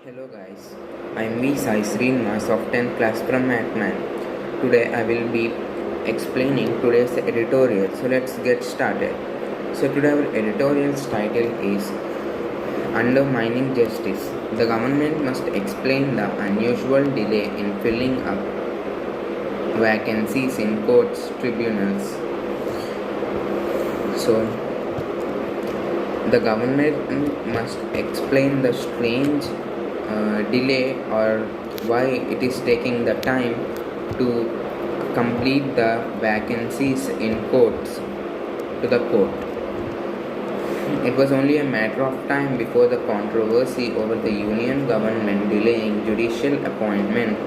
Hello guys, I am V. Sai Srinivas of 10th class from Macman. Today I will be explaining today's editorial. So let's get started. So today our editorial's title is Undermining Justice. The government must explain the unusual delay in filling up vacancies in courts, tribunals. So the government must explain the strange delay or why it is taking the time to complete the vacancies in courts to the court. It was only a matter of time before the controversy over the union government delaying judicial appointment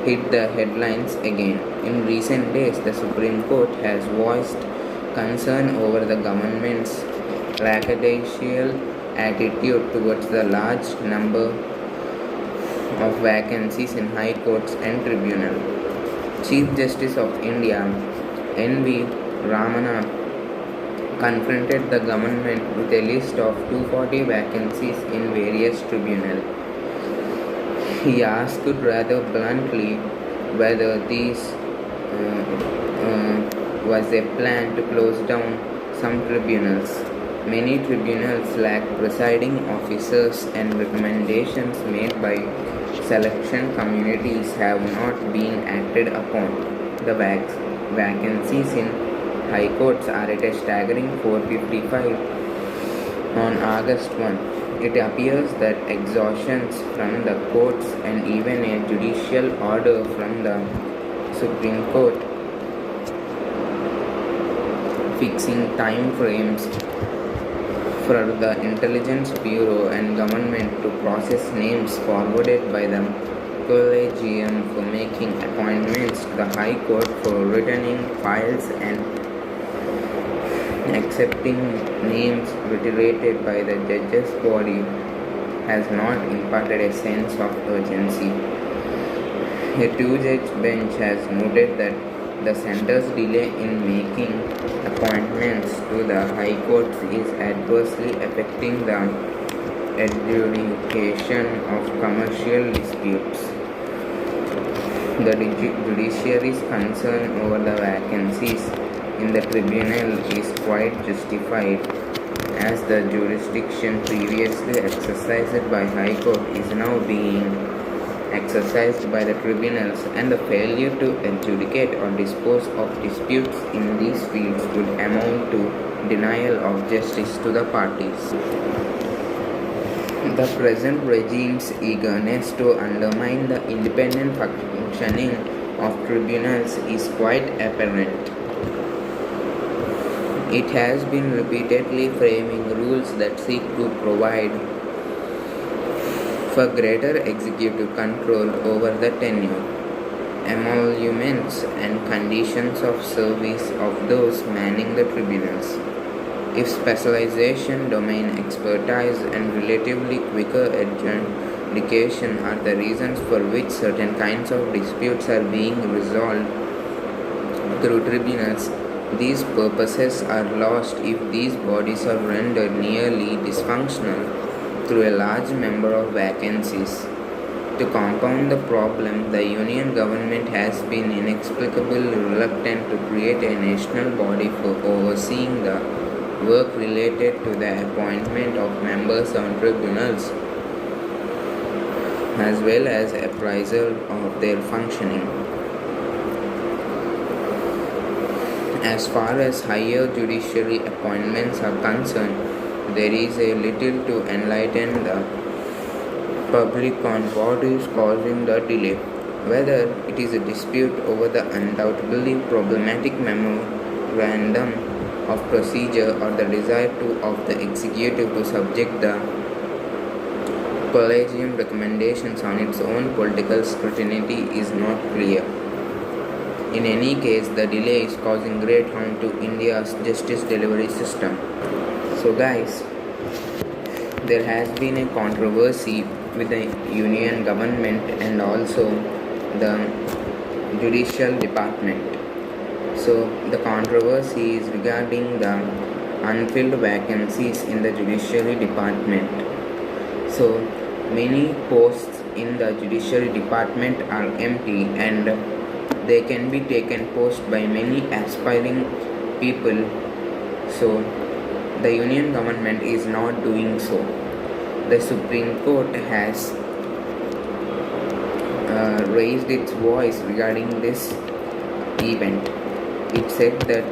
hit the headlines again. In recent days, the Supreme Court has voiced concern over the government's lackadaisical attitude towards the large number of vacancies in high courts and tribunal. Chief Justice of India N.V. Ramana confronted the government with a list of 240 vacancies in various tribunals. He asked rather bluntly whether this was a plan to close down some tribunals. Many tribunals lack presiding officers, and recommendations made by selection committees have not been acted upon. The vacancies in high courts are at a staggering 455 on August 1. It appears that exhaustions from the courts and even a judicial order from the Supreme Court fixing time frames for the Intelligence Bureau and government to process names forwarded by the Collegium for making appointments to the High Court for returning files and accepting names reiterated by the judges' body has not imparted a sense of urgency. A two-judge bench has noted that the center's delay in making appointments to the High Courts is adversely affecting the adjudication of commercial disputes. The judiciary's concern over the vacancies in the tribunal is quite justified, as the jurisdiction previously exercised by High Court is now being exercised by the tribunals, and the failure to adjudicate or dispose of disputes in these fields would amount to denial of justice to the parties. The present regime's eagerness to undermine the independent functioning of tribunals is quite apparent. It has been repeatedly framing rules that seek to provide for greater executive control over the tenure, emoluments, and conditions of service of those manning the tribunals. If specialization, domain expertise, and relatively quicker adjudication are the reasons for which certain kinds of disputes are being resolved through tribunals, these purposes are lost if these bodies are rendered nearly dysfunctional through a large number of vacancies. To compound the problem, the Union government has been inexplicably reluctant to create a national body for overseeing the work related to the appointment of members on tribunals, as well as appraisal of their functioning. As far as higher judiciary appointments are concerned, there is a little to enlighten the public on what is causing the delay. Whether it is a dispute over the undoubtedly problematic memorandum of procedure or the desire of the executive to subject the Collegium recommendations on its own political scrutiny is not clear. In any case, the delay is causing great harm to India's justice delivery system. So guys, there has been a controversy with the union government and also the judicial department. So the controversy is regarding the unfilled vacancies in the judiciary department. So Many posts in the judiciary department are empty and they can be taken post by many aspiring people. So the union government is not doing so. The Supreme Court has raised its voice regarding this event. It said that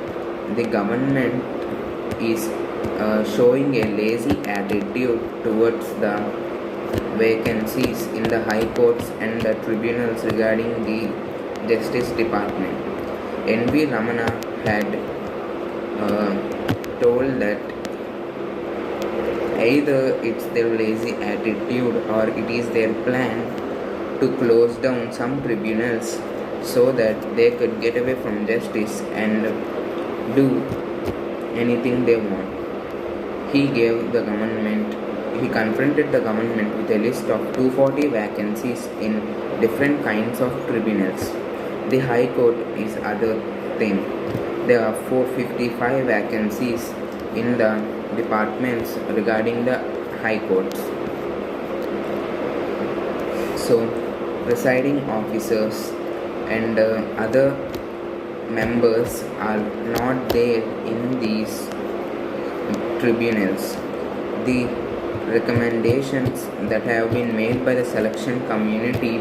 the government is showing a lazy attitude towards the vacancies in the high courts and the tribunals regarding the justice department. N.V. Ramana had told that either it's their lazy attitude or it is their plan to close down some tribunals so that they could get away from justice and do anything they want. He confronted the government with a list of 240 vacancies in different kinds of tribunals. The High Court is other thing. There are 455 vacancies in the departments regarding the High Courts. So, presiding officers and other members are not there in these tribunals. The recommendations that have been made by the selection community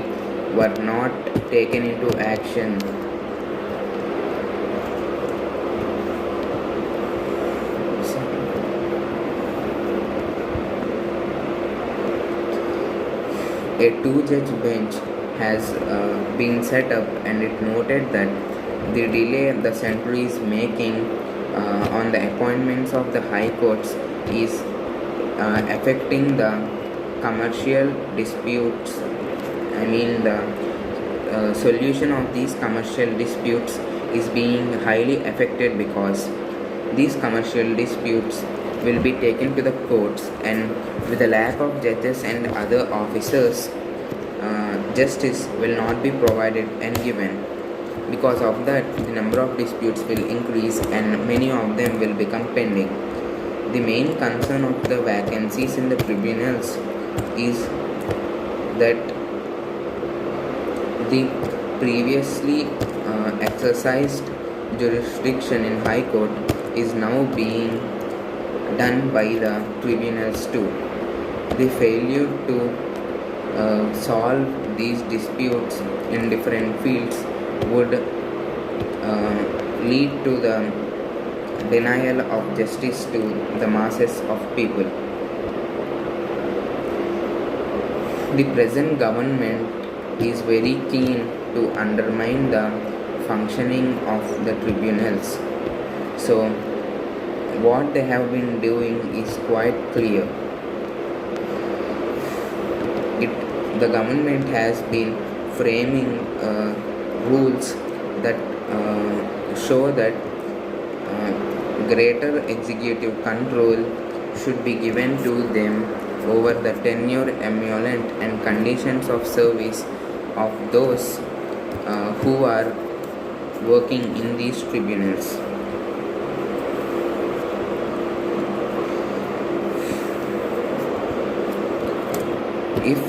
were not taken into action. A two-judge bench has been set up, and it noted that the delay the century is making on the appointments of the high courts is affecting the commercial disputes. The solution of these commercial disputes is being highly affected because these commercial disputes will be taken to the courts, and with the lack of judges and other officers, justice will not be provided and given. Because of that, the number of disputes will increase and many of them will become pending. The main concern of the vacancies in the tribunals is that the previously exercised jurisdiction in High Court is now being done by the tribunals too. The failure to solve these disputes in different fields would lead to the denial of justice to the masses of people. The present government is very keen to undermine the functioning of the tribunals. So, what they have been doing is quite clear. The government has been framing rules that show that greater executive control should be given to them over the tenure, emolument, and conditions of service of those who are working in these tribunals. If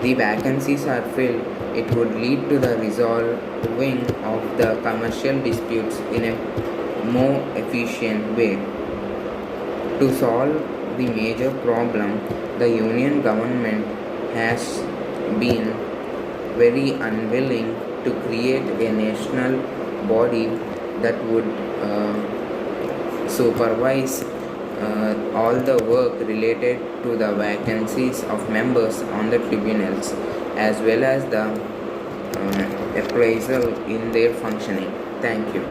the vacancies are filled, it would lead to the resolving of the commercial disputes in a more efficient way. To solve the major problem, the union government has been very unwilling to create a national body that would supervise all the work related to the vacancies of members on the tribunals as well as the appraisal in their functioning. Thank you.